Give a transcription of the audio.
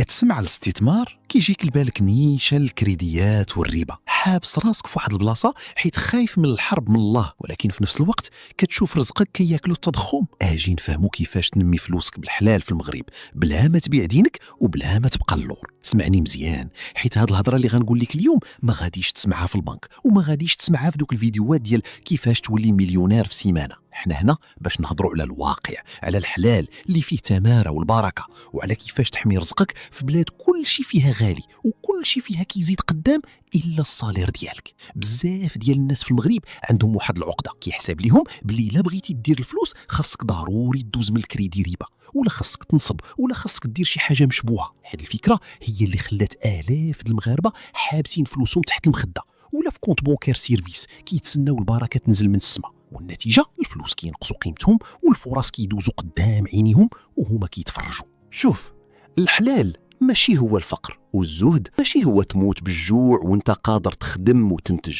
كتسمع الاستثمار كيجيك لبالك نيشان الكريديات والربا، حابس راسك في واحد البلاصه حيت خايف من الحرب من الله، ولكن في نفس الوقت كتشوف رزقك كياكلو التضخم. اجي نفهموا كيفاش تنمي فلوسك بالحلال في المغرب بلا ما تبيع دينك وبلا ما تبقى اللور. اسمعني مزيان، حيت هاد الهضره اللي غنقول لك اليوم ما غاديش تسمعها في البنك وما غاديش تسمعها في دوك الفيديوهات ديال كيفاش تولي مليونير في سيمانه. حنا هنا باش نهضروا على الواقع، على الحلال اللي فيه تماره والبركه، وعلى كيفاش تحمي رزقك في بلاد كل شيء فيها غالي وكل شيء فيها كيزيد قدام الا الصالير ديالك. بزاف ديال الناس في المغرب عندهم واحد العقده، كيحسب ليهم بلي الا بغيتي دير الفلوس خاصك ضروري تدوز من الكريدي ربا، ولا خاصك تنصب، ولا خاصك دير شي حاجه مشبوهه. هذه الفكره هي اللي خلات الاف المغاربه حابسين فلوسهم تحت المخده ولا في كونت بونكير سيرفيس كيتسناو البركه تنزل من السماء، والنتيجه الفلوس كينقصوا قيمتهم والفرص كيدوزوا قدام عينيهم وهما كيتفرجوا. شوف، الحلال ماشي هو الفقر، والزهد ماشي هو تموت بالجوع وانت قادر تخدم وتنتج.